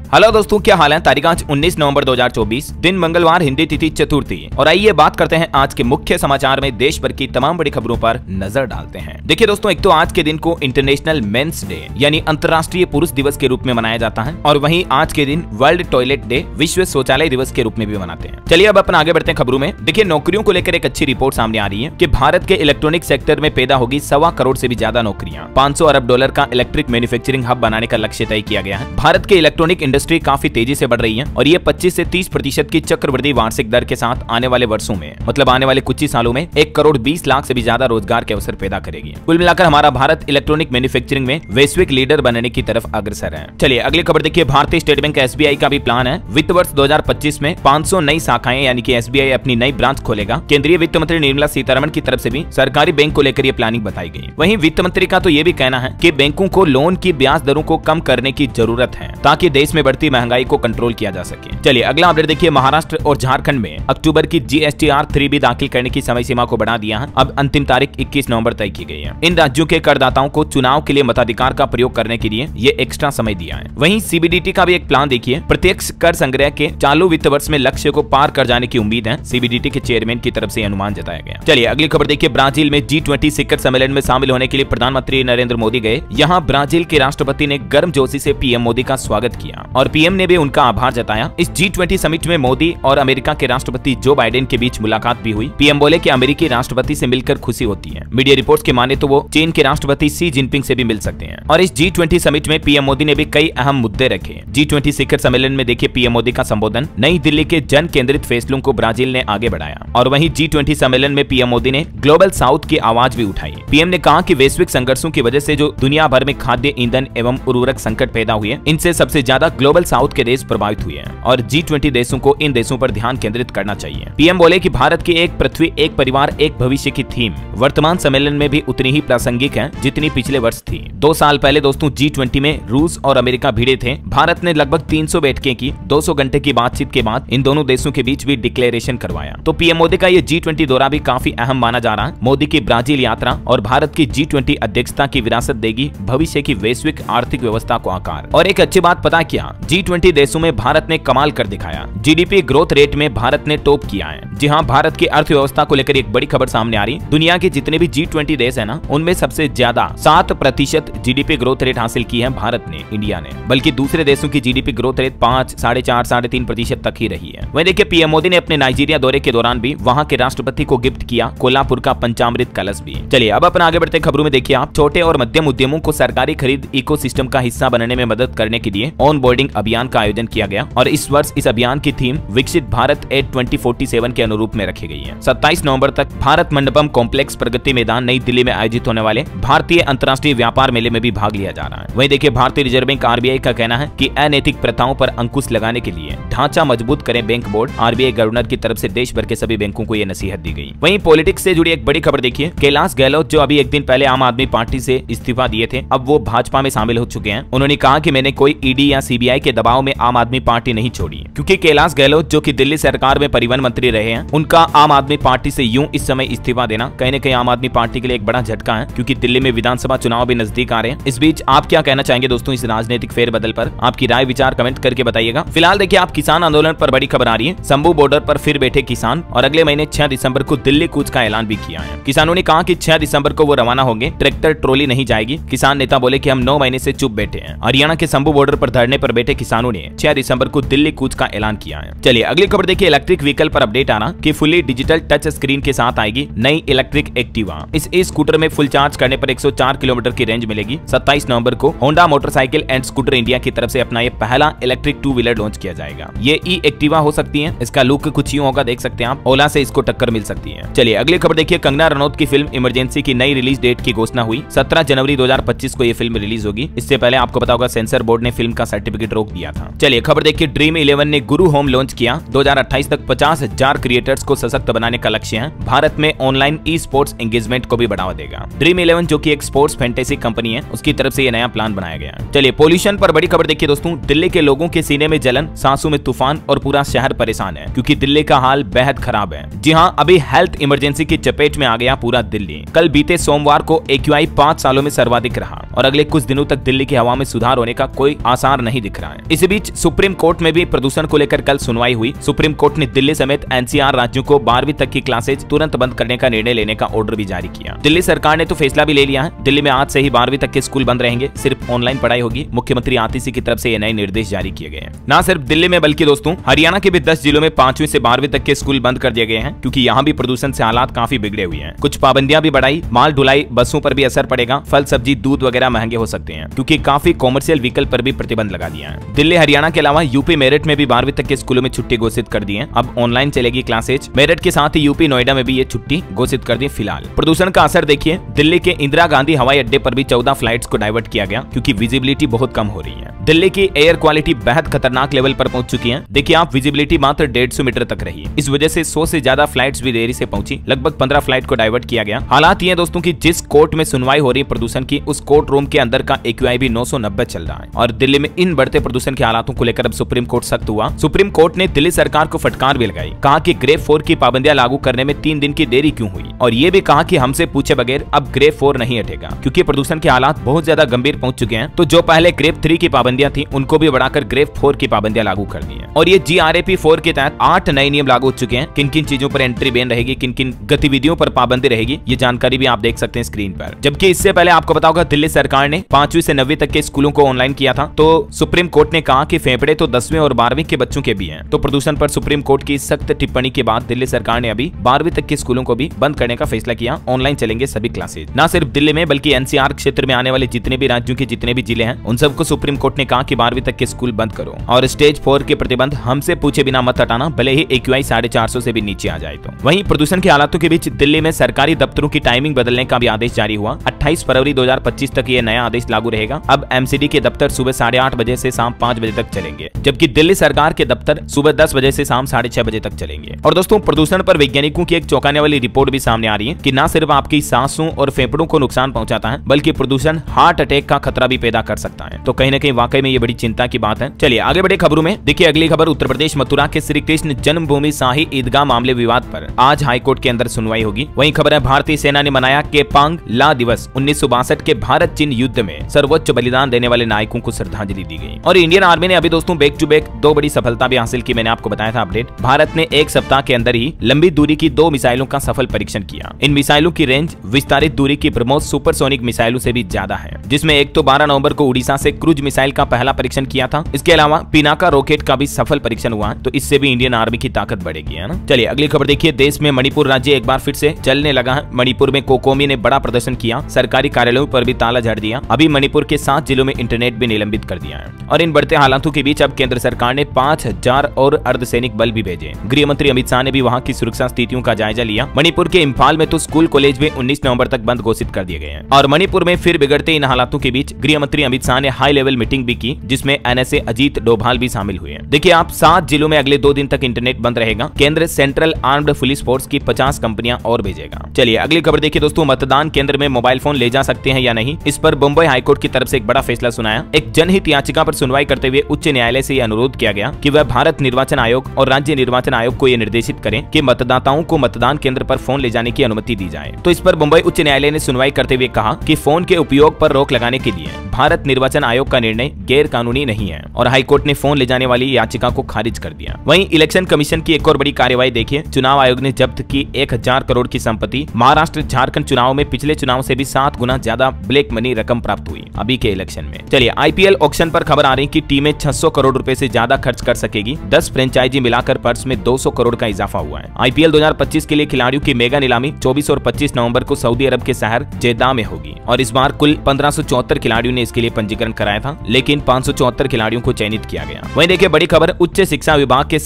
Hello दोस्तों, क्या हाल है। तारीख आज 19 नवंबर 2024, दिन मंगलवार, हिंदी तिथि चतुर्थी। और आइए बात करते हैं आज के मुख्य समाचार में देश भर की तमाम बड़ी खबरों पर नजर डालते हैं। देखिए दोस्तों, एक तो आज के दिन को इंटरनेशनल मेंस डे यानी अंतर्राष्ट्रीय पुरुष दिवस के रूप में मनाया जाता है, और वहीं आज के दिन वर्ल्ड टॉयलेट डे, विश्व शौचालय दिवस के रूप में भी मनाते हैं। चलिए अब अपन आगे बढ़ते हैं खबरों में। देखिए, नौकरियों को लेकर एक अच्छी रिपोर्ट सामने आ रही है कि भारत के इलेक्ट्रॉनिक सेक्टर में पैदा होगी 1.25 करोड़ से भी ज्यादा नौकरियां। $500 अरब का इलेक्ट्रिक मैन्युफैक्चरिंग हब बनाने का लक्ष्य तय किया गया है। भारत के इलेक्ट्रॉनिक इंडस्ट्री काफी तेजी से बढ़ रही है और ये 25 से 30% की चक्रवृद्धि वार्षिक दर के साथ आने वाले वर्षों में, मतलब आने वाले कुछ ही सालों में 1 करोड़ 20 लाख से भी ज्यादा रोजगार के अवसर पैदा करेगी। कुल मिलाकर हमारा भारत इलेक्ट्रॉनिक मैन्युफैक्चरिंग में वैश्विक लीडर बनने की तरफ अग्रसर है। चलिए अगली खबर देखिए। भारतीय स्टेट बैंक SBI का भी प्लान है। वित्त वर्ष 2025 में 500 नई शाखाएं यानी कि SBI अपनी नई ब्रांच खोलेगा। केंद्रीय वित्त मंत्री निर्मला सीतारमण की तरफ से भी सरकारी बैंक को लेकर यह प्लानिंग बताई गई। वहीं वित्त मंत्री का तो ये भी कहना है कि बैंकों को लोन की ब्याज दरों को कम करने की जरूरत है ताकि देश में बढ़ती महंगाई को कंट्रोल किया जा सके। चलिए अगला अपडेट देखिए। महाराष्ट्र और झारखंड में अक्टूबर की GSTR 3B दाखिल करने की समय सीमा को बढ़ा दिया है। अब अंतिम तारीख 21 नवंबर तय की गई है। इन राज्यों के करदाताओं को चुनाव के लिए मताधिकार का प्रयोग करने के लिए ये एक्स्ट्रा समय दिया है। वहीं CBDT का भी एक प्लान देखिए। प्रत्यक्ष कर संग्रह के चालू वित्त वर्ष में लक्ष्य को पार कर जाने की उम्मीद है। CBDT के चेयरमैन की तरफ से अनुमान जताया गया। चलिए अगली खबर देखिए। ब्राजील में G20 शिखर सम्मेलन में शामिल होने के लिए प्रधानमंत्री नरेंद्र मोदी गए। यहाँ ब्राजील के राष्ट्रपति ने गर्मजोशी से PM मोदी का स्वागत किया और PM ने भी उनका आभार जताया। इस G20 समिट में मोदी और अमेरिका के राष्ट्रपति जो बाइडेन के बीच मुलाकात भी हुई। PM बोले कि अमेरिकी राष्ट्रपति से मिलकर खुशी होती है। मीडिया रिपोर्ट्स के माने तो वो चीन के राष्ट्रपति शी जिनपिंग से भी मिल सकते हैं। और इस G20 समिट में PM मोदी ने भी कई अहम मुद्दे रखे। G20 शिखर सम्मेलन में देखिए PM मोदी का संबोधन। नई दिल्ली के जन केंद्रित फैसलों को ब्राजील ने आगे बढ़ाया। और वहीं G20 सम्मेलन में PM मोदी ने ग्लोबल साउथ की आवाज भी उठाई। PM ने कहा कि वैश्विक संघर्षों की वजह से जो दुनिया भर में खाद्य, ईंधन एवं उर्वरक संकट पैदा हुए, इनसे सबसे ज्यादा ग्लोबल साउथ के देश प्रभावित हुए हैं और G20 देशों को इन देशों पर ध्यान केंद्रित करना चाहिए। PM बोले कि भारत की एक पृथ्वी, एक परिवार, एक भविष्य की थीम वर्तमान सम्मेलन में भी उतनी ही प्रासंगिक है जितनी पिछले वर्ष थी। 2 साल पहले दोस्तों G20 में रूस और अमेरिका भिड़े थे। भारत ने लगभग 300 बैठकें की। 200 घंटे की बातचीत के बाद इन दोनों देशों के बीच भी डिक्लेरेशन करवाया। तो PM मोदी का ये G20 दौरा भी काफी अहम माना जा रहा है। मोदी की ब्राजील यात्रा और भारत की G20 अध्यक्षता की विरासत देगी भविष्य की वैश्विक आर्थिक व्यवस्था को आकार। और एक अच्छी बात पता क्या, G20 देशों में भारत ने कमाल कर दिखाया। GDP ग्रोथ रेट में भारत ने टॉप किया है। जी हाँ, भारत की अर्थव्यवस्था को लेकर एक बड़ी खबर सामने आ रही। दुनिया के जितने भी G20 देश है ना, उनमें सबसे ज्यादा 7% GDP ग्रोथ रेट हासिल की है भारत ने, इंडिया ने। बल्कि दूसरे देशों की GDP ग्रोथ रेट 5, 4.5, 3.5% तक ही रही है। वहीं देखिए PM मोदी ने अपने नाइजीरिया दौरे के दौरान भी वहां के राष्ट्रपति को गिफ्ट किया कोल्हापुर का पंचामृत कलश भी। चलिए अब अपन आगे बढ़ते खबरों में देखिए आप। छोटे और मध्यम उद्यमों को सरकारी खरीद इकोसिस्टम का हिस्सा बनने में मदद करने के लिए ऑन बोर्डिंग अभियान का आयोजन किया गया और इस वर्ष इस अभियान की थीम विकसित भारत एट 2047 के अनुरूप में रखी गई है। 27 नवंबर तक भारत मंडपम कॉम्प्लेक्स प्रगति मैदान नई दिल्ली में आयोजित होने वाले भारतीय अंतर्राष्ट्रीय व्यापार मेले में भी भाग लिया जा रहा है। वहीं देखिए भारतीय रिजर्व बैंक RBI का कहना है कि अनैतिक प्रथाओं पर अंकुश लगाने के लिए ढांचा मजबूत करें बैंक बोर्ड। RBI गवर्नर की तरफ से देश भर के सभी बैंकों को यह नसीहत दी गई। वहीं पॉलिटिक्स से जुड़ी एक बड़ी खबर देखिए। कैलाश गहलोत जो अभी एक दिन पहले आम आदमी पार्टी से इस्तीफा दिए थे, अब वो भाजपा में शामिल हो चुके हैं। उन्होंने कहा कि मैंने कोई ED या CBI के दबाव में आम आदमी पार्टी नहीं छोड़ी, क्योंकि कैलाश गहलोत जो कि दिल्ली सरकार में परिवहन मंत्री रहे हैं, उनका आम आदमी पार्टी से यूं इस समय इस्तीफा देना कहीं न कहीं आम आदमी पार्टी के लिए एक बड़ा झटका है, क्योंकि दिल्ली में विधानसभा चुनाव भी नजदीक आ रहे हैं। इस बीच आप क्या कहना चाहेंगे दोस्तों इस राजनीतिक फेरबदल पर? आपकी राय विचार कमेंट करके बताइएगा। फिलहाल देखिए आप किसान आंदोलन पर बड़ी खबर आ रही है। शंभू बॉर्डर पर फिर बैठे किसान और अगले महीने 6 दिसंबर को दिल्ली कूच का ऐलान भी किया है। किसानों ने कहा कि 6 दिसंबर को वो रवाना होंगे, ट्रैक्टर ट्रॉली नहीं जाएगी। किसान नेता बोले कि हम 9 महीने से चुप बैठे हैं। हरियाणा के शंभू बॉर्डर पर धरने पर बैठे किसानों ने 6 दिसंबर को दिल्ली कूच का ऐलान किया है। चलिए अगली खबर देखिए। इलेक्ट्रिक व्हीकल पर अपडेट आना कि फुली डिजिटल टच स्क्रीन के साथ आएगी नई इलेक्ट्रिक एक्टिवा। इस स्कूटर में फुल चार्ज करने पर 104 किलोमीटर की रेंज मिलेगी। 27 नवंबर को Honda motorcycle and scooter India की तरफ से अपना ये पहला इलेक्ट्रिक 2 व्हीलर लॉन्च किया जाएगा। ये एक्टिवा हो सकती है। इसका लुक कुछ यूं होगा, देख सकते हैं आप। ओला से इसको टक्कर मिल सकती है। चलिए अगली खबर देखिए। कंगना रनौत की फिल्म इमरजेंसी की नई रिलीज डेट की घोषणा हुई। 17 जनवरी 2025 को ये फिल्म रिलीज होगी। इससे पहले आपको पता होगा सेंसर बोर्ड ने फिल्म का सर्टिफिकेट रोक दिया था। चलिए खबर देखिए। ड्रीम 11 ने गुरु होम लॉन्च किया। 2028 तक 50,000 क्रिएटर्स को सशक्त बनाने का लक्ष्य है। भारत में ऑनलाइन ई स्पोर्ट्स एंगेजमेंट को भी बढ़ावा देगा। ड्रीम 11 जो कि एक स्पोर्ट्स फैंटेसी कंपनी है, उसकी तरफ से ये नया प्लान बनाया गया है। चलिए पोल्यूशन पर बड़ी खबर देखिए दोस्तों। दिल्ली के लोगों के सीने में जलन, सांसों में तूफान और पूरा शहर परेशान है, क्योंकि दिल्ली का हाल बेहद खराब है। जी हाँ, अभी हेल्थ इमरजेंसी की चपेट में आ गया पूरा दिल्ली। कल बीते सोमवार को AQI 5 सालों में सर्वाधिक रहा और अगले कुछ दिनों तक दिल्ली की हवा में सुधार होने का कोई आसार नहीं दिख दिख रहा है। इसी बीच सुप्रीम कोर्ट में भी प्रदूषण को लेकर कल सुनवाई हुई। सुप्रीम कोर्ट ने दिल्ली समेत एनसीआर राज्यों को 12वीं तक की क्लासेज तुरंत बंद करने का निर्णय लेने का ऑर्डर भी जारी किया। दिल्ली सरकार ने तो फैसला भी ले लिया है। दिल्ली में आज से ही 12वीं तक के स्कूल बंद रहेंगे, सिर्फ ऑनलाइन पढ़ाई होगी। मुख्यमंत्री आतिशी की तरफ से ये नए निर्देश जारी किए गए हैं। न सिर्फ दिल्ली में बल्कि दोस्तों हरियाणा के भी 10 जिलों में 5वीं से 12वीं तक के स्कूल बंद कर दिए गए हैं, क्योंकि यहाँ भी प्रदूषण से हालात काफी बिगड़े हुए हैं। कुछ पाबंदियां भी बढ़ाई, माल ढुलाई बसों पर भी असर पड़ेगा, फल सब्जी दूध वगैरह महंगे हो सकते हैं, क्योंकि काफी कॉमर्शियल व्हीकल पर भी प्रतिबंध लगा दिया है। दिल्ली हरियाणा के अलावा यूपी मेरठ में भी 12वीं तक के स्कूलों में छुट्टी घोषित कर दी है। अब ऑनलाइन चलेगी क्लासेज। मेरठ के साथ ही यूपी नोएडा में भी ये छुट्टी घोषित कर दी। फिलहाल प्रदूषण का असर देखिए, दिल्ली के इंदिरा गांधी हवाई अड्डे पर भी 14 फ्लाइट्स को डाइवर्ट किया गया, क्योंकि विजिबिलिटी बहुत कम हो रही है। दिल्ली की एयर क्वालिटी बेहद खतरनाक लेवल पर पहुंच चुकी है। देखिए आप, विजिबिलिटी मात्र 150 मीटर तक रही। इस वजह से 100 से ज्यादा फ्लाइट्स भी देरी से पहुंची। लगभग 15 फ्लाइट को डाइवर्ट किया गया। हालात ये दोस्तों कि जिस कोर्ट में सुनवाई हो रही प्रदूषण की, उस कोर्ट रूम के अंदर का AQI भी 990 चल रहा है। और दिल्ली में इन बढ़ते प्रदूषण के हालातों को लेकर अब सुप्रीम कोर्ट सख्त हुआ। सुप्रीम कोर्ट ने दिल्ली सरकार को फटकार भी लगाई। कहा कि ग्रेड 4 की पाबंदियां लागू करने में 3 दिन की देरी क्यों हुई, और ये भी कहा कि हमसे पूछे बगैर अब ग्रेड 4 नहीं हटेगा, क्योंकि प्रदूषण के हालात बहुत ज्यादा गंभीर पहुंच चुके हैं। तो जो पहले ग्रेड 3 की पाबंदियां थी, उनको भी बढ़ाकर ग्रेड 4 की पाबंदियां लागू कर दी है। और ये GRAP 4 के तहत 8 नए नियम लागू हो चुके हैं। किन किन चीजों पर एंट्री बैन रहेगी, किन किन गतिविधियों पर पाबंदी रहेगी, ये जानकारी भी आप देख सकते हैं स्क्रीन पर। जबकि इससे पहले आपको पता होगा, दिल्ली सरकार ने 5वीं से 9वीं तक के स्कूलों को ऑनलाइन किया था। तो सुप्रीम कोर्ट ने कहा कि फेफड़े तो 10वीं और 12वीं के बच्चों के भी हैं। तो प्रदूषण पर सुप्रीम कोर्ट की सख्त टिप्पणी के बाद दिल्ली सरकार ने अभी 12वीं तक के स्कूलों को भी बंद करने का फैसला किया। ऑनलाइन चलेंगे सभी क्लासेज। न सिर्फ दिल्ली में बल्कि NCR क्षेत्र में आने वाले जितने भी राज्यों के जितने भी जिले हैं, उन सबको सुप्रीम कोर्ट ने कहा कि 12वीं तक के स्कूल बंद करो। और स्टेज 4 के प्रतिबंध हमसे पूछे बिना मत हटाना, भले ही AQI 450 से भी नीचे आ जाए। तो वहीं प्रदूषण के हालातों के बीच दिल्ली में सरकारी दफ्तरों की टाइमिंग बदलने का भी आदेश जारी हुआ। 28 फरवरी 2025 तक ये नया आदेश लागू रहेगा। अब MCD के दफ्तर सुबह 8:30 बजे से शाम 5 बजे तक चलेंगे, जबकि दिल्ली सरकार के दफ्तर सुबह 10 बजे से शाम 6:30 बजे तक चलेंगे। और दोस्तों प्रदूषण पर वैज्ञानिकों की एक चौंकाने वाली रिपोर्ट भी सामने आ रही है कि न सिर्फ आपकी सांसों और फेफड़ों को नुकसान पहुंचाता है, बल्कि प्रदूषण हार्ट अटैक का खतरा भी पैदा कर सकता है। तो कहीं न कहीं वाकई में ये बड़ी चिंता की बात है। चलिए आगे बढ़े खबरों में। देखिए अगली खबर, उत्तर प्रदेश मथुरा के श्री कृष्ण जन्मभूमि शाही ईदगाह मामले विवाद पर आज हाईकोर्ट के अंदर सुनवाई होगी। वहीं खबर है, भारतीय सेना ने मनाया केपांग ला दिवस। 1962 के भारत चीन युद्ध में सर्वोच्च बलिदान देने वाले नायकों को श्रद्धांजलि दी गई। और इंडियन आर्मी ने अभी दोस्तों बैक टू बैक 2 बड़ी सफलता भी हासिल की। मैंने आपको बताया था अपडेट। भारत ने 1 सप्ताह के अंदर ही लंबी दूरी की 2 मिसाइलों का सफल परीक्षण किया। इन मिसाइलों की रेंज विस्तारित दूरी की ब्रह्मोस सुपरसोनिक मिसाइलों से भी ज्यादा है, जिसमें एक तो 12 नवंबर को उड़ीसा से क्रूज मिसाइल का पहला परीक्षण किया था। इसके अलावा पिनाका रॉकेट का भी सफल परीक्षण हुआ है। तो इससे भी इंडियन आर्मी की ताकत बढ़ेगी, है ना। चलिए अगली खबर देखिए, देश में मणिपुर राज्य एक बार फिर से चलने लगा है। मणिपुर में कोकोमी ने बड़ा प्रदर्शन किया, सरकारी कार्यालयों पर भी ताला झाड़ दिया। अभी मणिपुर के 7 जिलों में इंटरनेट भी निलंबित कर दिया है। और इन बढ़ते हालातों के बीच अब केंद्र सरकार ने 5000 और अर्धसैनिक बल भी भेजे। गृह मंत्री अमित शाह ने भी वहां की सुरक्षा स्थितियों का जायजा लिया। मणिपुर के इम्फाल में तो स्कूल कॉलेज भी 19 नवंबर तक बंद घोषित कर दिए गए हैं। और मणिपुर में फिर बिगड़ते इन हालातों के बीच गृह मंत्री अमित शाह ने हाई लेवल मीटिंग भी की, जिसमें NSA अजीत डोभाल भी शामिल हुए। देखिए आप, 7 जिलों में अगले 2 दिन तक इंटरनेट बंद रहेगा। केंद्र सेंट्रल आर्म्ड पुलिस फोर्स की 50 कंपनियां और भेजेगा। चलिए अगली खबर देखिए दोस्तों, मतदान केंद्र में मोबाइल फोन ले जा सकते हैं या नहीं, इस पर बम्बई हाईकोर्ट की तरफ से एक बड़ा फैसला सुनाया। एक जनहित याचिका पर सुनवाई करते हुए उच्च न्यायालय से यह अनुरोध किया गया कि वह भारत निर्वाचन आयोग और राज्य निर्वाचन आयोग को यह निर्देशित करें कि मतदाताओं को मतदान केंद्र पर फोन ले जाने की अनुमति दी जाए। तो इस पर बम्बई उच्च न्यायालय ने सुनवाई करते हुए कहा कि फोन के उपयोग पर रोक लगाने के लिए भारत निर्वाचन आयोग का निर्णय गैर कानूनी नहीं है, और हाईकोर्ट ने फोन ले जाने वाली याचिका को खारिज कर दिया। वहीं इलेक्शन कमीशन की एक और बड़ी कार्यवाही देखिए, चुनाव आयोग ने जब्त की 1000 करोड़ की संपत्ति। महाराष्ट्र झारखंड चुनाव में पिछले चुनाव से भी 7 गुना ज्यादा ब्लैक मनी रकम प्राप्त हुई अभी के इलेक्शन में। चलिए IPL ऑक्शन पर खबर आ रही कि टीमें 600 करोड़ रुपए से ज्यादा खर्च कर सकेगी। 10 फ्रेंचाइजी मिलाकर पर्स में 200 करोड़ का इजाफा हुआ है। IPL 2025 के लिए खिलाड़ियों की मेगा नीलामी 24 और 25 नवंबर को सऊदी अरब के शहर जेद्दाह में होगी। और इस बार कुल 1574 खिलाड़ियों ने इसके लिए पंजीकरण कराया था, लेकिन 574 खिलाड़ियों को चयनित किया गया। वहीं देखिए बड़ी खबर, उच्च शिक्षा विभाग के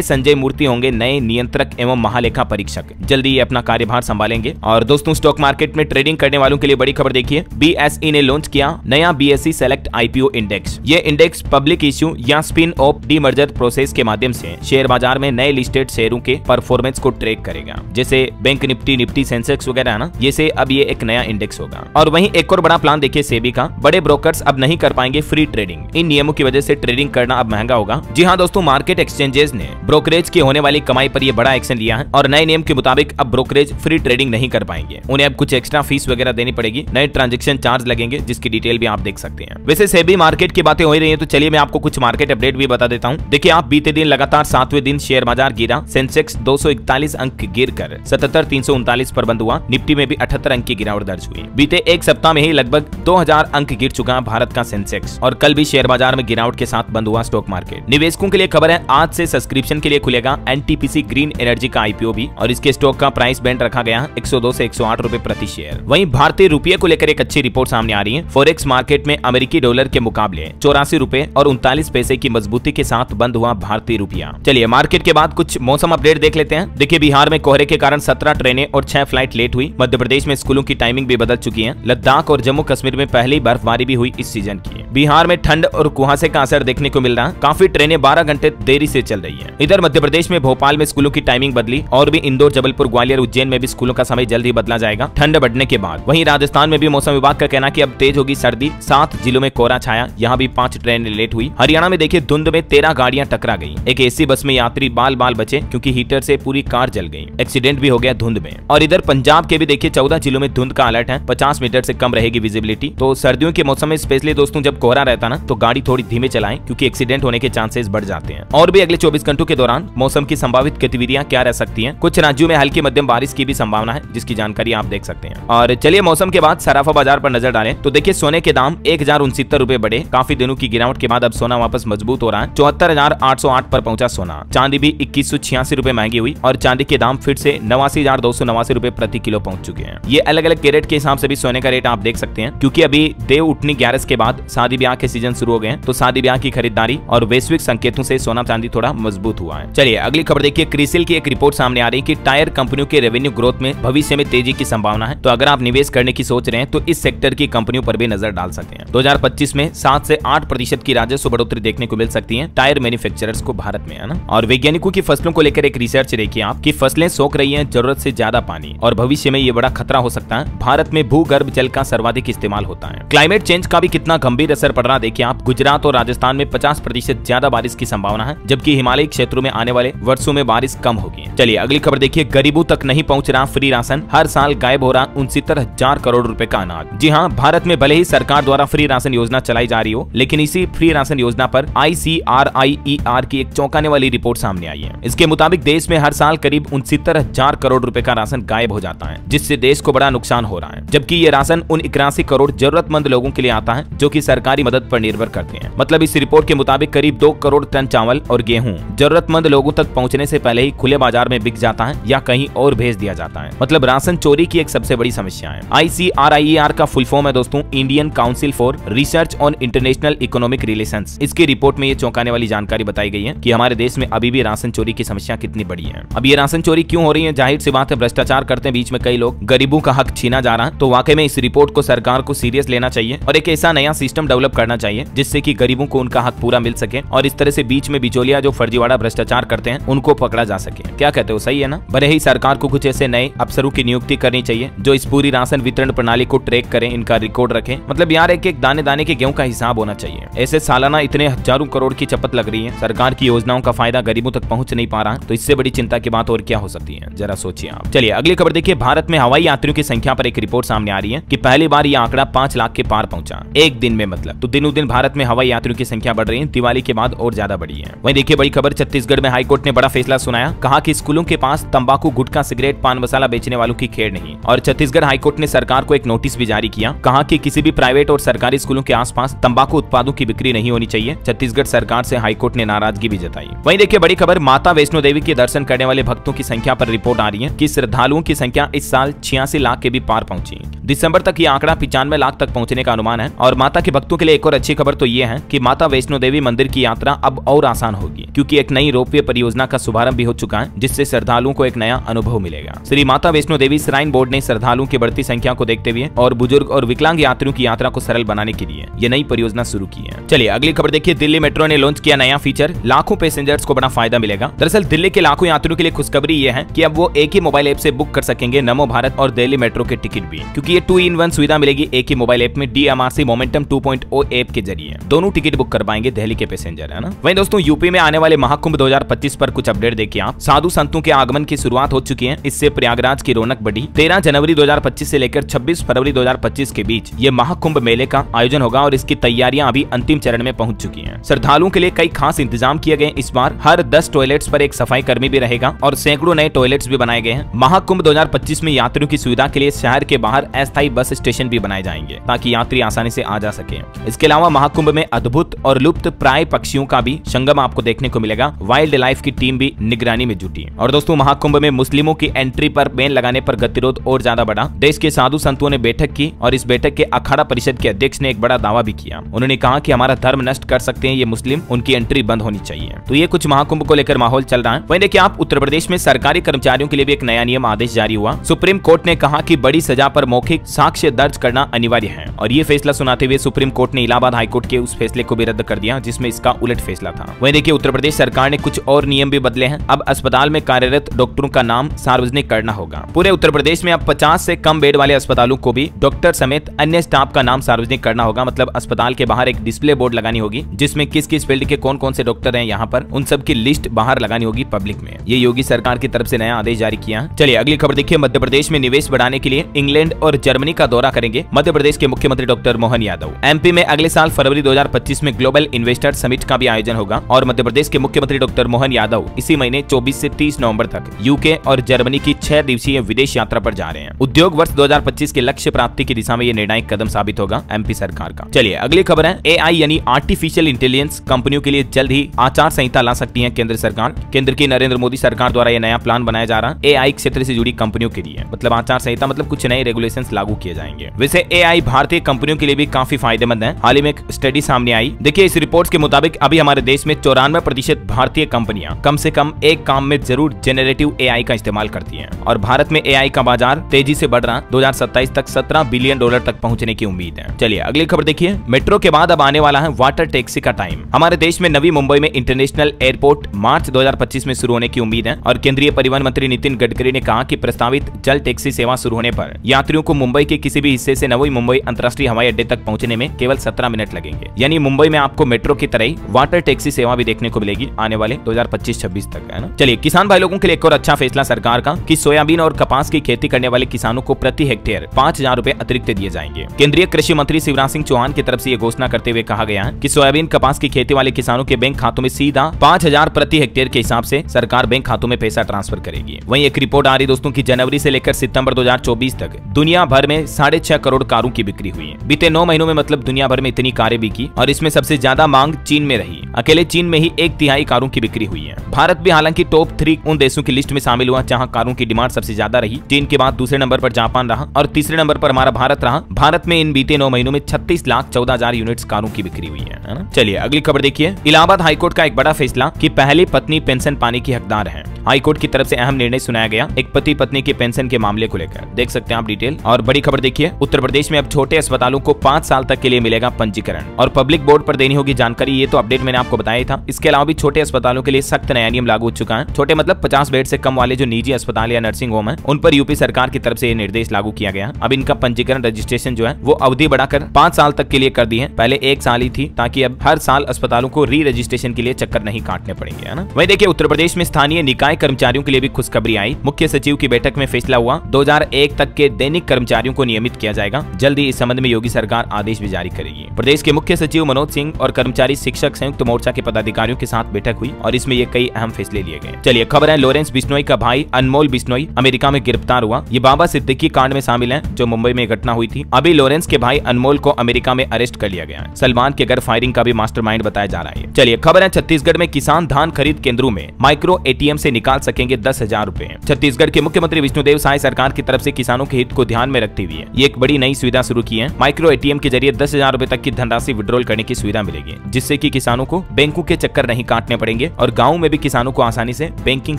संजय मूर्ति होंगे नए नियंत्रक एवं महालेखा परीक्षक। जल्दी ये अपना कार्यभार संभालेंगे। और दोस्तों स्टॉक मार्केट में ट्रेडिंग करने वालों के लिए बड़ी खबर देखिए, BSE ने लॉन्च किया नया BSE सेलेक्ट IPO इंडेक्स। ये इंडेक्स पब्लिक इश्यू या स्पिन ऑफ डीमर्जर प्रोसेस के माध्यम से शेयर बाजार में नए लिस्टेड शेयरों के परफॉर्मेंस को ट्रैक करेगा, जैसे बैंक निफ्टी सेंसेक्स वगैरह ना, जैसे अब ये एक नया इंडेक्स होगा। और वहीं एक और बड़ा प्लान देखिए सेबी का, बड़े ब्रोकर्स अब नहीं कर पाएंगे फ्री ट्रेडिंग। इन नियमों की वजह से ट्रेडिंग करना अब महंगा होगा। जी हाँ दोस्तों, मार्केट एक्सचेंजेस ने ब्रोकरेज की होने वाली कमाई पर यह बड़ा एक्शन लिया है और नए नियम के मुताबिक अब ब्रोकरेज फ्री ट्रेडिंग नहीं कर पाएंगे। उन्हें अब कुछ एक्स्ट्रा फीस वगैरह देनी पड़ेगी, नए ट्रांजैक्शन चार्ज लगेंगे, जिसकी डिटेल भी आप देख सकते हैं। वैसे सेबी मार्केट की बात बातें हो रही हैं तो चलिए मैं आपको कुछ मार्केट अपडेट भी बता देता हूं। देखिए आप बीते दिन लगातार 7वें दिन शेयर बाजार गिरा। सेंसेक्स 241 अंक गिरकर 77,339 पर बंद हुआ। निफ्टी में भी 78 अंक की गिरावट दर्ज हुई। बीते एक सप्ताह में ही लगभग 2000 अंक गिर चुका है भारत का सेंसेक्स और कल भी शेयर बाजार में गिरावट के साथ बंद हुआ स्टॉक मार्केट। निवेशकों के लिए खबर है, आज से सब्सक्रिप्शन के लिए खुलेगा एनटीपीसी ग्रीन एनर्जी का आईपीओ भी और इसके स्टॉक का प्राइस बैंड रखा गया 102 से 108 रुपए प्रति शेयर। वहीं भारतीय रुपये को लेकर एक अच्छी रिपोर्ट सामने आ रही है। फॉरेक्स मार्केट में अमेरिकी डॉलर के मुकाबले 84 रुपए और 39 पैसे की मजबूती के साथ बंद हुआ भारतीय रुपया। चलिए मार्केट के बाद कुछ मौसम अपडेट देख लेते हैं। देखिए बिहार में कोहरे के कारण 17 ट्रेनें और 6 फ्लाइट लेट हुई। मध्य प्रदेश में स्कूलों की टाइमिंग भी बदल चुकी है। लद्दाख और जम्मू कश्मीर में पहली बर्फबारी भी हुई इस सीजन की। बिहार में ठंड और कुहासे का असर देखने को मिल रहा है। काफी ट्रेनें 12 घंटे देरी से चल रही है। इधर मध्य प्रदेश में भोपाल में स्कूलों की टाइमिंग बदली और भी इंदौर, जबलपुर, ग्वालियर, उज्जैन में भी स्कूलों का समय जल्द ही बदला जाएगा ठंड बढ़ने के बाद। वहीं राजस्थान में भी मौसम विभाग का कहना कि अब तेज होगी सर्दी। 7 जिलों में कोहरा छाया, यहाँ भी 5 ट्रेनें लेट हुई। हरियाणा में देखिए धुंध में 13 गाड़ियां टकरा गई। एक एसी बस में यात्री बाल बाल बचे क्योंकि हीटर से पूरी कार जल गई। एक्सीडेंट भी हो गया धुंध में। और इधर पंजाब के भी देखिए 14 जिलों में धुंध का अलर्ट है। 50 मीटर से कम रहेगी विजिबिलिटी। तो सर्दियों के मौसम में स्पेशली दोस्तों जब कोहरा रहता ना तो गाड़ी थोड़ी धीमे चलाएं क्योंकि एक्सीडेंट होने के चांसेस बढ़ जाते हैं। और भी अगले 24 घंटों के दौरान मौसम की संभावित गतिविधियां क्या रह सकती हैं। कुछ राज्यों में हल्की मध्यम बारिश की भी संभावना है जिसकी जानकारी आप देख सकते हैं। और चलिए मौसम के बाद सराफा बाजार पर नजर डालें तो देखिए सोने के दाम 1069 रुपए बढ़े। काफी दिनों की गिरावट के बाद अब सोना वापस मजबूत हो रहा है। 74,808 पर पहुंचा सोना। चांदी भी 2186 रुपए महंगी हुई और चांदी के दाम फिर से 89,289 रुपए प्रति किलो पहुंच चुके हैं। ये अलग अलग कैरेट के हिसाब से भी सोने का रेट आप देख सकते हैं क्योंकि अभी देव उठनी 11 के बाद शादी ब्याह के सीजन शुरू हो गए हैं तो शादी ब्याह की खरीदारी और वैश्विक संकेतों से सोना चांदी थोड़ा मजबूत हुआ है। चलिए अगली खबर देखिए। क्रिसिल की एक रिपोर्ट सामने आ रही है कि टायर कंपनियों के रेवेन्यू ग्रोथ में भविष्य में तेजी की संभावना है। तो अगर आप निवेश करने की सोच रहे हैं तो इस सेक्टर की कंपनियों पर भी नजर डाल सकते हैं। 2025 में 7 से 8% की राजस्व बढ़ोतरी देखने को मिल सकती है टायर मैन्युफैक्चरर्स को भारत में, है ना। और वैज्ञानिकों की फसलों को लेकर एक रिसर्च देखिए आप कि फसलें सोख रही हैं जरूरत से ज्यादा पानी और भविष्य में ये बड़ा खतरा हो सकता है। भारत में भूगर्भ जल का सर्वाधिक इस्तेमाल होता है। क्लाइमेट चेंज का भी कितना गंभीर असर पड़ रहा है देखिए आप। गुजरात और राजस्थान में 50% ज्यादा बारिश की संभावना है जबकि हिमालयी क्षेत्रों में आने वाले वर्षों में बारिश कम होगी। चलिए अगली खबर देखिए। गरीबों तक नहीं पहुंच रहा फ्री राशन। हर साल गायब हो रहा 69,000 करोड़ रुपए का अनाज। जी हाँ, भारत में भले ही सरकार द्वारा फ्री राशन योजना चलाई जा रही हो लेकिन इसी फ्री राशन योजना पर ICRIER की एक चौंकाने वाली रिपोर्ट सामने आई है। इसके मुताबिक देश में हर साल करीब 69,000 करोड़ रुपए का राशन गायब हो जाता है जिससे देश को बड़ा नुकसान हो रहा है। जबकि ये राशन उन 81 करोड़ जरूरतमंद लोगों के लिए आता है जो कि सरकारी मदद पर निर्भर करते हैं। मतलब इस रिपोर्ट के मुताबिक करीब 2 करोड़ टन चावल और गेहूं जरूरतमंद लोगों तक पहुंचने से पहले ही खुले बाजार में बिक जाता है या कहीं और भेज दिया जाता है। मतलब राशन चोरी की एक सबसे बड़ी समस्या है। ICRIER का फुल फॉर्म है दोस्तों Indian council for research on international economic relations. इसकी रिपोर्ट में ये चौंकाने वाली जानकारी बताई गई है कि हमारे देश में अभी भी राशन चोरी की समस्या कितनी बड़ी है। अब ये राशन चोरी क्यों हो रही है? जाहिर सी बात है भ्रष्टाचार करते हैं बीच में कई लोग, गरीबों का हक छीना जा रहा है। तो वाकई में इस रिपोर्ट को सरकार को सीरियस लेना चाहिए और एक ऐसा नया सिस्टम डेवलप करना चाहिए जिससे कि गरीबों को उनका हक पूरा मिल सके और इस तरह से बीच में बिचौलिया जो फर्जीवाड़ा भ्रष्टाचार करते हैं उनको पकड़ा जा सके। क्या कहते हो, सही है ना? भले ही सरकार को कुछ ऐसे नए अफसरों की नियुक्ति करनी चाहिए जो इस पूरी राशन वितरण प्रणाली को ट्रैक करें, इनका रिकॉर्ड रखें। मतलब यार एक एक दाने दाने के गेहूं का हिसाब होना चाहिए। ऐसे सालाना इतने हजारों करोड़ की चपत लग रही है, सरकार की योजनाओं का फायदा गरीबों तक पहुंच नहीं पा रहा, तो इससे बड़ी चिंता की बात और क्या हो सकती है, जरा सोचिए आप। चलिए अगली खबर देखिए। भारत में हवाई यात्रियों की संख्या पर एक रिपोर्ट सामने आ रही है कि पहली बार यह आंकड़ा 5 लाख के पार पहुंचा एक दिन में। मतलब तो दिनों दिन भारत में हवाई यात्रियों की संख्या बढ़ रही है, दिवाली के बाद और ज्यादा बढ़ी है। वहीं देखिए बड़ी खबर, छत्तीसगढ़ में हाईकोर्ट ने बड़ा फैसला सुनाया। कहा कि स्कूलों के पास तंबाकू, गुटखा, सिगरेट, पान मसाला बेचने वालों की खेड़ नहीं। और छत्तीसगढ़ हाईकोर्ट ने सरकार को एक नोटिस भी जारी किया। कहा कि किसी भी प्राइवेट और सरकारी स्कूलों के आसपास तंबाकू उत्पादों की बिक्री नहीं होनी चाहिए। छत्तीसगढ़ सरकार से हाईकोर्ट ने नाराजगी भी जताई। वहीं देखिए बड़ी खबर, माता वैष्णो देवी के दर्शन करने वाले भक्तों की संख्या पर रिपोर्ट आ रही है कि श्रद्धालुओं की संख्या इस साल 86 लाख के भी पार पहुंची। दिसंबर तक ये आंकड़ा 95 लाख तक पहुंचने का अनुमान है। और माता के भक्तों के लिए एक और अच्छी खबर तो ये है कि माता वैष्णो देवी मंदिर की यात्रा अब और आसान होगी क्योंकि एक नई रोपवे परियोजना का शुभारंभ भी हो चुका है जिससे श्रद्धालुओं को एक नया अनुभव मिलेगा। श्री माता वैष्णो देवी श्राइन बोर्ड ने श्रद्धालुओं की बढ़ती संख्या को देखते हुए और बुजुर्ग और विकलांग यात्रियों की यात्रा को सरल बनाने के लिए ये नई परियोजना शुरू की है। चलिए अगली खबर देखिए। दिल्ली मेट्रो ने लॉन्च किया नया फीचर, लाखों पैसेंजर्स को बड़ा फायदा मिलेगा। दरअसल दिल्ली के लाखों यात्रियों के लिए खुशखबरी ये है कि अब वो एक ही मोबाइल ऐप से बुक कर सकेंगे नमो भारत और दिल्ली मेट्रो के टिकट भी, क्योंकि ये 2-in-1 सुविधा मिलेगी एक ही मोबाइल ऐप में। DMRC मोमेंटम 2.0 ऐप के जरिए दोनों टिकट बुक कर पाएंगे दिल्ली के पैसेंजर, है ना। वहीं दोस्तों यूपी में आने वाले महाकुंभ 2025 पर कुछ अपडेट देखिए आप। साधु संतों के आगमन की शुरुआत हो चुकी है। इससे प्रयागराज की रौनक बढ़ी। 13 जनवरी 2025 से लेकर 26 फरवरी 2025 के बीच ये महाकुंभ मेले का आयोजन होगा और इसकी तैयारियां अभी अंतिम चरण में पहुंच चुकी हैं। श्रद्धालुओं के लिए कई खास इंतजाम किए गए। इस बार हर 10 टॉयलेट्स पर एक सफाई कर्मी भी रहेगा और सैकड़ों नए टॉयलेट्स भी बनाए गए हैं। महाकुंभ 2025 में यात्रियों की सुविधा के लिए शहर के बाहर अस्थायी बस स्टेशन भी बनाए जाएंगे ताकि यात्री आसानी से आ जा सके। इसके अलावा महाकुंभ में अद्भुत और लुप्त प्राय पक्षियों का भी संगम आपको देखने को मिलेगा। वाइल्ड लाइफ की टीम भी निगरानी में जुटी। और दोस्तों, महाकुंभ में मुस्लिमों की एंट्री पर बैन लगाने पर गतिरोध और ज्यादा बढ़ा। देश के साधु संतों ने बैठक की और इस बैठक के अखाड़ा परिषद के अध्यक्ष ने एक बड़ा दावा भी किया। उन्होंने कहा कि हमारा धर्म नष्ट कर सकते हैं ये मुस्लिम, उनकी एंट्री बंद होनी चाहिए। तो ये कुछ महाकुंभ को लेकर माहौल चल रहा है। वहीं देखिए, आप उत्तर प्रदेश में सरकारी कर्मचारियों के लिए भी एक नया नियम आदेश जारी हुआ। सुप्रीम कोर्ट ने कहा कि बड़ी सजा पर मौखिक साक्ष्य दर्ज करना अनिवार्य है और ये फैसला सुनाते हुए सुप्रीम कोर्ट ने इलाहाबाद हाईकोर्ट के उस फैसले को भी रद्द कर दिया जिसमें इसका उलट फैसला था। वहीं देखिए, उत्तर प्रदेश सरकार ने कुछ और नियम भी बदले हैं। अब अस्पताल में कार्यरत डॉक्टरों का नाम सार्वजनिक करना होगा। पूरे उत्तर प्रदेश में अब 50 से कम बेड वाले अस्पतालों को भी डॉक्टर समेत अन्य स्टाफ का नाम सार्वजनिक करना होगा। मतलब अस्पताल के बाहर एक डिस्प्ले बोर्ड लगानी होगी जिसमें किस किस फील्ड के कौन कौन से डॉक्टर हैं यहाँ पर, उन सब की लिस्ट बाहर लगानी होगी पब्लिक में। ये योगी सरकार की तरफ से नया आदेश जारी किया है। चलिए अगली खबर देखिए। मध्य प्रदेश में निवेश बढ़ाने के लिए इंग्लैंड और जर्मनी का दौरा करेंगे मध्य प्रदेश के मुख्यमंत्री डॉक्टर मोहन यादव। एमपी में अगले साल फरवरी 2025 में ग्लोबल इन्वेस्टर समिट का भी आयोजन होगा और मध्य प्रदेश के मुख्यमंत्री डॉक्टर मोहन यादव इसी महीने 24 से 30 नवंबर तक यूके और जर्मनी की 6 दिवसीय विदेश यात्रा पर जा रहे हैं। उद्योग वर्ष 2025 के लक्ष्य प्राप्ति की दिशा में ये निर्णायक कदम साबित होगा एमपी सरकार का। चलिए अगली खबर है। एआई यानी आर्टिफिशियल इंटेलिजेंस कंपनियों के लिए जल्द ही आचार संहिता ला सकती है केंद्र सरकार। केंद्र की नरेंद्र मोदी सरकार द्वारा यह नया प्लान बनाया जा रहा है एआई क्षेत्र से जुड़ी कंपनियों के लिए। मतलब आचार संहिता मतलब कुछ नए रेगुलेशंस लागू किए जाएंगे। वैसे एआई भारतीय कंपनियों के लिए भी काफी फायदेमंद है। हाल ही में एक स्टडी सामने आई। देखिए, इस रिपोर्ट के मुताबिक अभी हमारे देश में 94% भारतीय कंपनियां कम से कम एक काम में जरूर जेनरेटिव एआई का इस्तेमाल करती हैं और भारत में एआई का बाजार तेजी से बढ़ रहा। 2027 तक $17 बिलियन तक पहुंचने की उम्मीद है। चलिए अगली खबर देखिए। मेट्रो के बाद अब आने वाला है वाटर टैक्सी का टाइम। हमारे देश में नवी मुंबई में इंटरनेशनल एयरपोर्ट मार्च 2025 में शुरू होने की उम्मीद है और केंद्रीय परिवहन मंत्री नितिन गडकरी ने कहा कि प्रस्तावित जल टैक्सी सेवा शुरू होने पर यात्रियों को मुंबई के किसी भी हिस्से से नवी मुंबई अंतर्राष्ट्रीय हवाई अड्डे तक पहुंचने में केवल 17 मिनट लगेंगे। यानी मुंबई में आपको मेट्रो की तरह ही वाटर टैक्सी सेवा भी देखने को मिलेगी आने वाले 2025-26 तक, है ना। चलिए, किसान भाई लोगों के लिए एक और अच्छा फैसला सरकार का कि सोयाबीन और कपास की खेती करने वाले किसानों को प्रति हेक्टेयर 5,000 रुपए अतिरिक्त दिए जाएंगे। केंद्रीय कृषि मंत्री शिवराज सिंह चौहान की तरफ से ये घोषणा करते हुए कहा गया है कि सोयाबीन कपास की खेती वाले किसानों के बैंक खातों में सीधा 5,000 प्रति हेक्टेयर के हिसाब से सरकार बैंक खातों में पैसा ट्रांसफर करेगी। वहीं एक रिपोर्ट आ रही दोस्तों की जनवरी से लेकर सितंबर 2024 तक दुनिया भर में 6.5 करोड़ कारों की बिक्री हुई है। बीते 9 महीनों में मतलब दुनिया भर में इतनी कारें बिकी और इसमें सबसे ज्यादा मांग चीन में रही। अकेले चीन में ही 1/3 कारों की बिक्री हुई है। भारत भी हालांकि टॉप 3 उन देशों की लिस्ट में शामिल हुआ जहां कारों की डिमांड सबसे ज्यादा रही। चीन के बाद दूसरे नंबर पर जापान रहा और तीसरे नंबर पर हमारा भारत रहा। भारत में इन बीते 9 महीनों में 36,14,000 यूनिट्स कारों की बिक्री हुई है ना। चलिए अगली खबर देखिए। इलाहाबाद हाईकोर्ट का एक बड़ा फैसला कि पहली पत्नी पेंशन पाने की हकदार है। हाईकोर्ट की तरफ से अहम निर्णय सुनाया गया एक पति पत्नी के पेंशन के मामले को लेकर। देख सकते हैं आप डिटेल। और बड़ी खबर देखिए, उत्तर प्रदेश में अब छोटे अस्पतालों को 5 साल तक के लिए मिलेगा पंजीकरण और पब्लिक बोर्ड पर देनी होगी जानकारी। ये तो अपडेट मैंने आपको बताया था। इसके अलावा भी छोटे अस्पतालों के लिए सख्त नया नियम लागू हो चुका है। छोटे मतलब 50 बेड से कम वाले जो निजी अस्पताल या नर्सिंग होम है उन पर यूपी सरकार की तरफ से ये निर्देश लागू किया गया। अब इनका पंजीकरण रजिस्ट्रेशन जो है वो अवधि बढ़ाकर 5 साल तक के लिए कर दी है। पहले 1 साल ही थी ताकि अब हर साल अस्पतालों को री रजिस्ट्रेशन के लिए चक्कर नहीं काटने पड़ेंगे, है ना। वहीं देखिए, उत्तर प्रदेश में स्थानीय निकाय कर्मचारियों के लिए भी खुशखबरी आई। मुख्य सचिव की बैठक में फैसला हुआ 2001 तक के दैनिक कर्मचारियों को नियमित किया जाएगा। जल्द ही इस संबंध में योगी सरकार आदेश भी जारी करेगी। प्रदेश के मुख्य सचिव मनोज सिंह और कर्मचारी शिक्षक संयुक्त मोर्चा के पदाधिकारियों के साथ बैठक हुई और इसमें ये कई अहम फैसले लिए गए। चलिए खबर है, लॉरेंस बिश्नोई का भाई अनमोल बिश्नोई अमेरिका में गिरफ्तार हुआ। ये बाबा सिद्दीकी कांड में शामिल है जो मुंबई में घटना हुई थी। अभी लॉरेंस के भाई अनमोल को अमेरिका में अरेस्ट कर लिया गया है। सलमान के घर फायरिंग का भी मास्टरमाइंड बताया जा रहा है। चलिए खबर है, छत्तीसगढ़ में किसान धान खरीद केंद्रों में माइक्रो एटीएम से निकाल सकेंगे 10,000 रुपए। छत्तीसगढ़ के मुख्यमंत्री विष्णुदेव साय सरकार की तरफ से किसानों के हित को ध्यान में रखते हुए ये एक बड़ी नई सुविधा शुरू की है। माइक्रो एटीएम के जरिए 10,000 रुपए तक की धनराशि विड्रॉल करने की सुविधा मिलेगी जिससे कि किसानों को बैंकों के चक्कर नहीं काटने पड़ेंगे और गाँव में भी किसानों को आसानी से बैंकिंग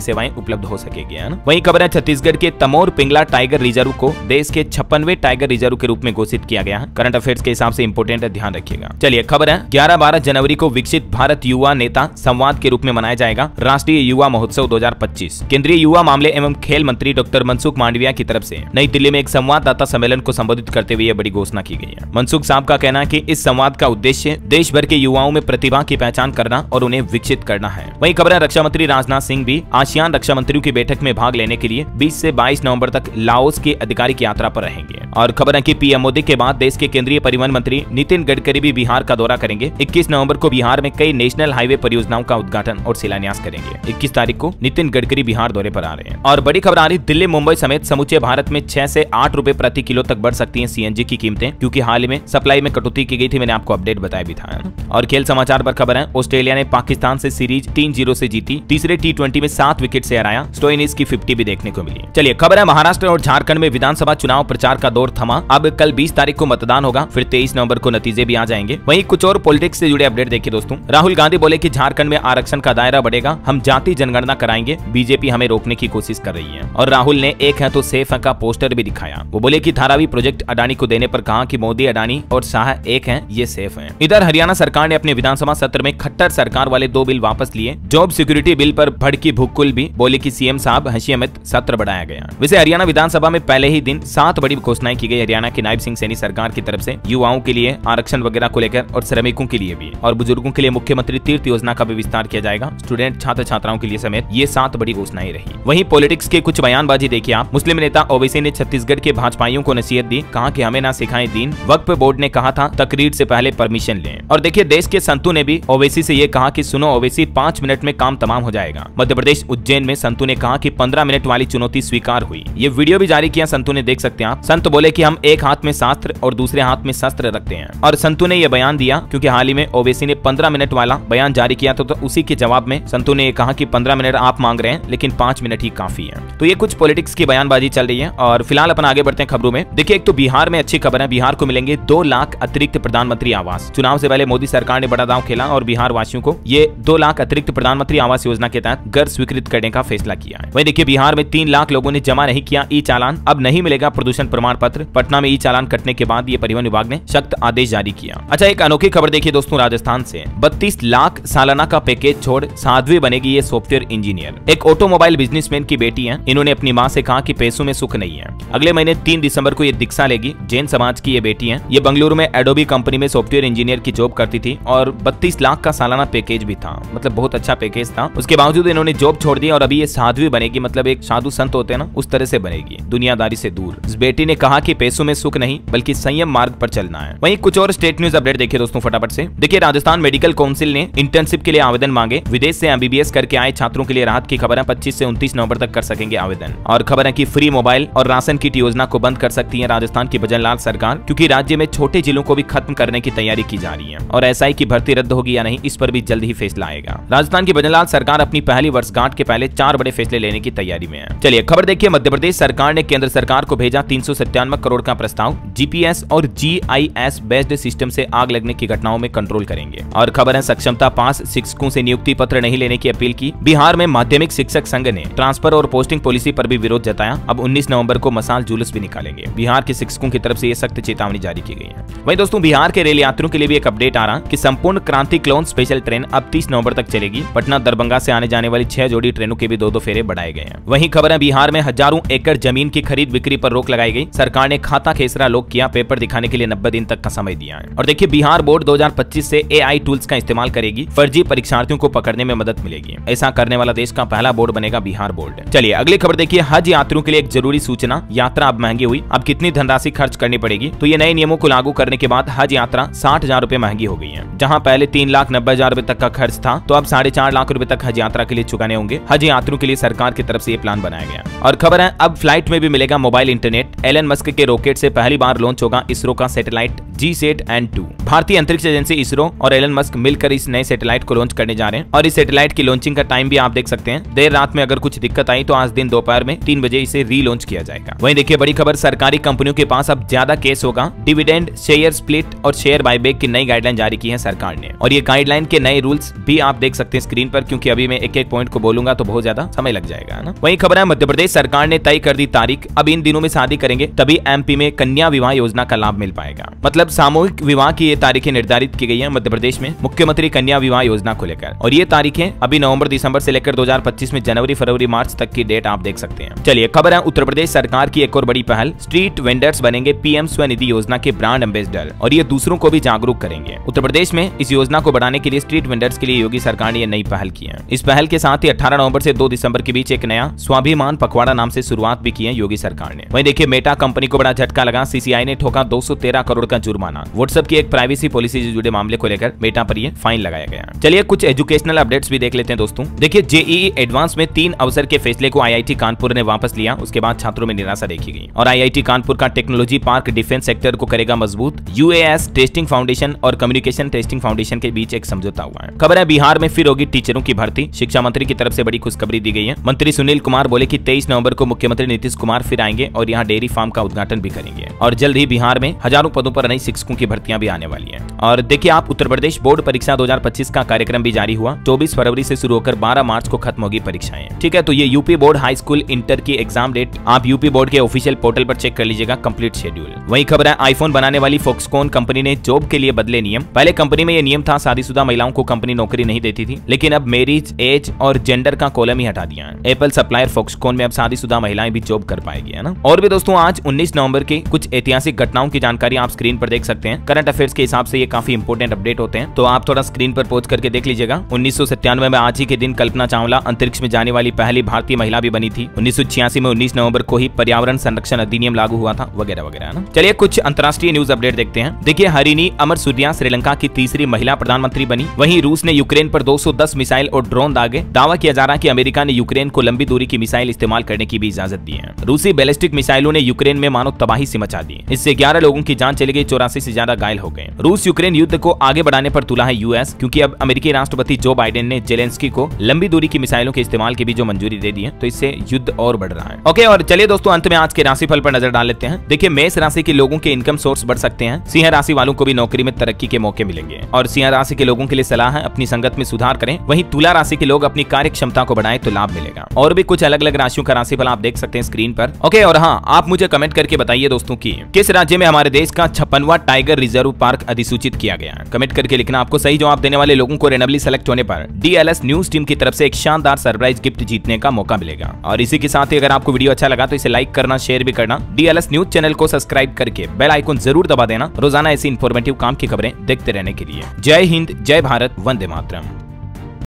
सेवाएं उपलब्ध हो सकेगी, है ना। वहीं खबर है, छत्तीसगढ़ के तमोर पिंगला टाइगर रिजर्व को देश के 56वें टाइगर रिजर्व के रूप में घोषित किया गया है। करंट अफेयर्स के हिसाब से इंपोर्टेंट है, ध्यान रखिएगा। चलिए खबर है, 11-12 जनवरी को विकसित भारत युवा नेता संवाद के रूप में मनाया जाएगा राष्ट्रीय युवा महोत्सव 2025 केंद्रीय युवा मामले एवं खेल मंत्री डॉक्टर मनसुख मांडविया की तरफ से नई दिल्ली में एक संवाददाता सम्मेलन को संबोधित करते हुए यह बड़ी घोषणा की गई है। मनसुख साहब का कहना है कि इस संवाद का उद्देश्य देश भर के युवाओं में प्रतिभा की पहचान करना और उन्हें विकसित करना है। वहीं खबर है रक्षा मंत्री राजनाथ सिंह भी आसियान रक्षा मंत्रियों की बैठक में भाग लेने के लिए 20 से 22 नवंबर तक लाओस की आधिकारिक यात्रा पर रहेंगे। और खबर है कि पीएम मोदी के बाद देश के केंद्रीय परिवहन मंत्री नितिन गडकरी भी बिहार का दौरा करेंगे। 21 नवंबर को बिहार में कई नेशनल हाईवे परियोजनाओं का उद्घाटन और शिलान्यास करेंगे। 21 तारीख को नितिन गडकरी बिहार दौरे पर आ रहे हैं। और बड़ी खबर आ रही, दिल्ली मुंबई समेत समूचे भारत में 6 से 8 रुपए प्रति किलो तक बढ़ सकती है सीएनजी की कीमतें, क्योंकि हाल ही में सप्लाई में कटौती की गई थी। मैंने आपको अपडेट बताया भी था। और खेल समाचार पर खबर है, ऑस्ट्रेलिया ने पाकिस्तान से सीरीज 3-0 से जीती। तीसरे T20 में 7 विकेट से हराया। स्टोइनिस की 50 भी देखने को मिली। चलिए खबर है, महाराष्ट्र और झारखंड में विधानसभा चुनाव प्रचार का दौर थमा। अब कल 20 तारीख को मतदान होगा, फिर 23 नवंबर को नतीजे भी आ जाएंगे। वहीं कुछ और पॉलिटिक्स से जुड़े अपडेट देखिए दोस्तों। राहुल गांधी बोले कि झारखंड में आरक्षण का दायरा बढ़ेगा, हम जाति जनगणना कराएंगे, बीजेपी हमें रोकने की कोशिश कर रही है। और राहुल ने एक है तो सेफ है का पोस्टर भी दिखाया। वो बोले कि धारावी प्रोजेक्ट अडानी को देने पर कहा कि मोदी, अडानी और शाह एक हैं, ये सेफ हैं। इधर हरियाणा सरकार ने अपने विधानसभा सत्र में खट्टर सरकार वाले 2 बिल वापस लिए। जॉब सिक्योरिटी बिल पर भड़की भुक्कुल भी, बोले कि सीएम साहब हंसी में सत्र बढ़ाया गया। वैसे हरियाणा विधानसभा में पहले ही दिन 7 बड़ी घोषणाएं की गई हरियाणा की नायब सिंह सैनी सरकार की तरफ से, युवाओं के लिए आरक्षण वगैरह को लेकर और श्रमिकों के लिए भी, और बुजुर्गों के लिए मुख्यमंत्री तीर्थ योजना का भी विस्तार किया जाएगा। स्टूडेंट छात्र छात्राओं के लिए समेत ये 7 बड़ी घोषणाएं रही। वहीं पॉलिटिक्स के कुछ बयानबाजी देखिए आप। मुस्लिम नेता ओवैसी ने छत्तीसगढ़ के भाजपाइयों को नसीहत दी, कहा कि हमें ना सिखाएं दीन। वक्फ बोर्ड ने कहा था तकरीर से पहले परमिशन लें। और देखिए देश के संतों ने भी ओवैसी से ये कहा कि सुनो ओवैसी, 5 मिनट में काम तमाम हो जाएगा। मध्य प्रदेश उज्जैन में संतों ने कहा कि 15 मिनट वाली चुनौती स्वीकार हुई। ये वीडियो भी जारी किया संतों ने, देख सकते हैं आप। संत बोले कि हम एक हाथ में शास्त्र और दूसरे हाथ में शस्त्र रखते हैं। और संतों ने यह बयान दिया क्योंकि हाल ही में ओवैसी ने 15 मिनट वाला बयान जारी किया तो उसी के जवाब में संतों ने कहा कि 15 मिनट आप मांग रहे हैं लेकिन 5 मिनट ही काफी है। तो ये कुछ पॉलिटिक्स की बयानबाजी चल रही है। और फिलहाल अपन आगे बढ़ते हैं खबरों में। देखिए एक तो बिहार में अच्छी खबर है, बिहार को मिलेंगे 2 लाख अतिरिक्त प्रधानमंत्री आवास। चुनाव से पहले मोदी सरकार ने बड़ा दांव खेला और बिहार वासियों को ये 2 लाख अतिरिक्त प्रधानमंत्री आवास योजना के तहत घर स्वीकृत करने का फैसला किया है। वहीं देखिए बिहार में 3 लाख लोगों ने जमा नहीं किया ई चालान, अब नहीं मिलेगा प्रदूषण प्रमाण पत्र। पटना में ई चालान कटने के बाद ये परिवहन विभाग ने सख्त आदेश जारी किया। अच्छा एक अनोखी खबर देखिए दोस्तों, राजस्थान से 32 लाख सालाना का पैकेज छोड़ साध्वी बनेगी ये सॉफ्टवेयर इंजीनियर। एक ऑटोमोबाइल बिजनेसमैन की बेटी है। इन्होंने अपनी मां से कहा कि पैसों में सुख नहीं है। अगले महीने 3 दिसंबर को ये दीक्षा लेगी। जैन समाज की ये बेटी है। ये बंगलुरु में एडोबी कंपनी में सॉफ्टवेयर इंजीनियर की जॉब करती थी और 32 लाख का सालाना पैकेज भी था, मतलब बहुत अच्छा पैकेज था। उसके बावजूद इन्होंने जॉब छोड़ दी और अभी ये साध्वी बनेगी, मतलब एक साधु संत होते हैं ना, उस तरह से बनेगी, दुनियादारी से दूर। इस बेटी ने कहा कि पैसों में सुख नहीं बल्कि संयम मार्ग पर चलना है। वहीं कुछ और स्टेट न्यूज अपडेट देखिए दोस्तों फटाफट से। देखिए राजस्थान मेडिकल काउंसिल ने इंटर्नशिप के लिए आवेदन मांगे। विदेश से एमबीबीएस करके आए छात्रों के लिए राहत की खबर है। 25 से 29 नवंबर तक कर सकेंगे आवेदन। और खबर है कि फ्री मोबाइल और राशन किट योजना को बंद कर सकती है राजस्थान की भजनलाल सरकार, क्योंकि राज्य में छोटे जिलों को भी खत्म करने की तैयारी की जा रही है। और एसआई की भर्ती रद्द होगी या नहीं, इस पर भी जल्द ही फैसला आएगा। राजस्थान की भजनलाल सरकार अपनी पहली वर्षगांठ के पहले 4 बड़े फैसले लेने की तैयारी में है। चलिए खबर देखिए, मध्य प्रदेश सरकार ने केंद्र सरकार को भेजा 397 करोड़ का प्रस्ताव। जीपीएस और जीआईएस बेस्ड सिस्टम से आग लगने की घटनाओं में कंट्रोल करेंगे। और खबर है सक्षमता पास शिक्षकों से नियुक्ति पत्र नहीं लेने की अपील की। बिहार में माध्यमिक शिक्षक संघ ने ट्रांसफर और पोस्टिंग पॉलिसी पर भी विरोध जताया। अब 19 नवंबर को मसाल जुलूस भी निकालेंगे। बिहार के शिक्षकों की तरफ से ये सख्त चेतावनी जारी की गई है। वहीं दोस्तों बिहार के रेल यात्रियों के लिए भी एक अपडेट आ रहा कि संपूर्ण क्रांति क्लोन स्पेशल ट्रेन अब 30 नवंबर तक चलेगी। पटना दरभंगा से आने जाने वाली 6 जोड़ी ट्रेनों के भी 2-2 फेरे बढ़ाए गए हैं। वहीं खबर है बिहार में हजारों एकड़ जमीन की खरीद बिक्री पर रोक लगाई गई। सरकार ने खाता खेसरा लॉक किया, पेपर दिखाने के लिए 90 दिन तक का समय दिया है। और देखिए बिहार बोर्ड 2025 से एआई टूल्स का इस्तेमाल करेगी। फर्जी परीक्षार्थियों को पकड़ने में मदद मिलेगी। ऐसा करने वाला देश का पहला बोर्ड बनेगा बिहार बोर्ड। चलिए अगली खबर देखिए, हज यात्रियों के लिए एक जरूरी सूचना। यात्रा अब महंगी हुई, अब कितनी धनराशि खर्च करनी पड़ेगी। तो ये नए नियमों को लागू करने के बाद हज यात्रा 60,000 रुपए महंगी हो गई है। जहां पहले 3,90,000 रुपए तक का खर्च था, तो अब 4.5 लाख रुपए तक हज यात्रा के लिए चुकाने होंगे। हज यात्रियों के लिए सरकार की तरफ से ये प्लान बनाया गया। और खबर है अब फ्लाइट में भी मिलेगा मोबाइल इंटरनेट। एलन मस्क के रॉकेट से पहली बार लॉन्च होगा इसरो का सैटेलाइट GSAT-N2। भारतीय अंतरिक्ष एजेंसी इसरो और एलन मस्क मिलकर इस नए सैटेलाइट को लॉन्च करने जा रहे हैं। और इस सैटेलाइट की लॉन्चिंग का टाइम भी आप देख सकते हैं। देर रात में अगर कुछ दिक्कत आई तो आज दिन दोपहर में 3 बजे इसे रीलॉन्च किया जाएगा। वहीं देखिए बड़ी खबर, सरकारी कंपनियों के पास अब ज्यादा केस होगा। डिविडेंड, शेयर स्प्लिट और शेयर बायबैक की नई गाइडलाइन जारी की है सरकार ने। और ये गाइडलाइन के नए रूल्स भी आप देख सकते हैं स्क्रीन पर, क्योंकि अभी मैं एक-एक पॉइंट को बोलूंगा तो बहुत ज्यादा समय लग जाएगा ना। वहीं खबर है मध्य प्रदेश सरकार ने तय कर दी तारीख। अब इन दिनों में शादी करेंगे तभी एमपी में कन्या विवाह योजना का लाभ मिल पाएगा। मतलब सामूहिक विवाह की ये तारीखें निर्धारित की गई है मध्य प्रदेश में मुख्यमंत्री कन्या विवाह योजना को लेकर। और ये तारीखें अभी नवंबर दिसंबर से लेकर 2025 में जनवरी, फरवरी, मार्च तक की डेट आप देख सकते हैं। चलिए खबर है उत्तर प्रदेश सरकार की एक और बड़ी पहल, स्ट्रीट वेंडर्स बनेंगे पीएम स्वनिधि योजना के ब्रांड एम्बेसडर और ये दूसरों को भी जागरूक करेंगे। उत्तर प्रदेश में इस योजना को बढ़ाने के लिए स्ट्रीट वेंडर्स के लिए योगी सरकार ने नई पहल की है। इस पहल के साथ ही 18 नवंबर से 2 दिसंबर के बीच एक नया स्वाभिमान पखवाड़ा नाम से शुरुआत भी की है योगी सरकार ने। वहीं देखिए मेटा कंपनी को बड़ा झटका लगा, सीसीआई ने ठोका 213 करोड़ का जुर्माना। व्हाट्सएप की एक प्राइवेसी पॉलिसी से जुड़े मामले को लेकर मेटा पर ये फाइन लगाया गया। चलिए कुछ एजुकेशनल अपडेट्स भी देख लेते हैं दोस्तों। देखिए जेईई एडवांस में 3 अवसर के फैसले को आईआईटी कानपुर ने वापस लिया, उसके बाद छात्रों में निराशा देखी गई और आईआईटी कानपुर का टेक्नोलॉजी पार्क डिफेंस सेक्टर को करेगा मजबूत। यूएएस टेस्टिंग फाउंडेशन और कम्युनिकेशन टेस्टिंग फाउंडेशन के बीच एक समझौता हुआ है। खबर है बिहार में फिर होगी टीचरों की भर्ती, शिक्षा मंत्री की तरफ से बड़ी खुशखबरी दी गई है। मंत्री सुनील कुमार बोले कि 23 नवंबर को मुख्यमंत्री नीतीश कुमार फिर आएंगे और यहाँ डेयरी फार्म का उद्घाटन भी करेंगे और जल्द ही बिहार में हजारों पदों पर नई शिक्षकों की भर्तियां भी आने वाली हैं। और देखिए आप उत्तर प्रदेश बोर्ड परीक्षा 2025 का कार्यक्रम भी जारी हुआ, 24 फरवरी से शुरू होकर 12 मार्च को खत्म होगी परीक्षाएं। ठीक है, तो ये UP board high school inter की एग्जाम डेट आप यूपी बोर्ड के ऑफिशियल पोर्टल पर चेक कर लीजिएगा, कंप्लीट शेड्यूल। वही खबर है आईफोन बनाने वाली फॉक्सकॉन कंपनी ने जॉब के लिए बदले नियम। पहले कंपनी में ये नियम था शादीशुदा महिलाओं को कंपनी नौकरी नहीं देती थी, लेकिन अब मैरिज, एज और जेंडर का कॉलम ही हटा दिया है। एप्पल सप्लायर फॉक्सकॉन में अब शादीशुदा महिलाएं भी जॉब कर पाएगी, है ना। और भी दोस्तों आज 19 नवंबर की कुछ ऐतिहासिक घटनाओं की जानकारी आप स्क्रीन पर देख सकते हैं। करंट अफेयर्स के हिसाब से ये काफी इंपोर्टेंट अपडेट होते हैं, तो आप थोड़ा स्क्रीन पर पहुंच करके देख लीजिएगा। 1997 में आज ही के दिन कल्पना चावला अंतरिक्ष में जाने वाली पहली भारतीय महिला भी बनी थी। 1986 में 19 नवंबर को ही पर्यावरण संरक्षण अधिनियम लागू हुआ था, वगैरह वगैरह, है ना। चलिए कुछ अंतर्राष्ट्रीय न्यूज अपडेट देखते हैं। देखिए हरिनी अमरसूरिया श्रीलंका की तीसरी महिला प्रधानमंत्री बनी। वहीं रूस ने यूक्रेन पर 210 मिसाइल और ड्रोन दागे। दावा किया जा रहा है कि अमेरिका ने यूक्रेन को लंबी दूरी की मिसाइल इस्तेमाल करने की भी इजाजत दी है। रूसी बैलिस्टिक मिसाइलों ने यूक्रेन में मानो तबाही सी मचा दी। इससे 11 लोगों की जान चली गई, 84 से ज्यादा घायल हो गए। रूस यूक्रेन युद्ध को आगे बढ़ाने पर तुला है यूएस, क्योंकि अब अमेरिकी राष्ट्रपति जो बाइडेन ने जेलेंस्की को लंबी दूरी की मिसाइलों के इस्तेमाल की भी जो मंजूरी दे दी है, तो इससे युद्ध और बढ़ रहा है। ओके, और चलिए दोस्तों अंत में आज के राशिफल पर नजर डाल लेते हैं। देखिए मेष राशि के लोगों के इनकम सोर्स बढ़ सकते हैं। सिंह राशि वालों को भी नौकरी में तरक्की के मौके मिलेंगे और सिंह राशि के लोगों के लिए सलाह है अपनी संगत में सुधार करें। वहीं तुला राशि के लोग अपनी कार्य क्षमता को बढ़ाएं तो लाभ मिलेगा। और भी कुछ अलग अलग राशियों का राशिफल आप देख सकते हैं स्क्रीन पर। ओके, और हाँ आप मुझे कमेंट करके बताइए दोस्तों की किस राज्य में हमारे देश का 56वां टाइगर रिजर्व पार्क अधिसूचित किया गया है। कमेंट करके लिखना। आपको सही जवाब देने वाले लोगों को रेंडमली सेलेक्ट होने पर डीएलएस न्यूज टीम की तरफ से एक शानदार सरप्राइज गिफ्ट जीतने का मौका मिलेगा। और इसी के साथ ही अगर आपको वीडियो अच्छा लगा तो इसे लाइक करना, शेयर भी करना। डीएलएस न्यूज चैनल को सब्सक्राइब करके बेल आइकन जरूर दबा देना रोजाना ऐसी इंफॉर्मेटिव काम की खबरें देखते रहने के लिए। जय हिंद, जय भारत, वंदे मातरम।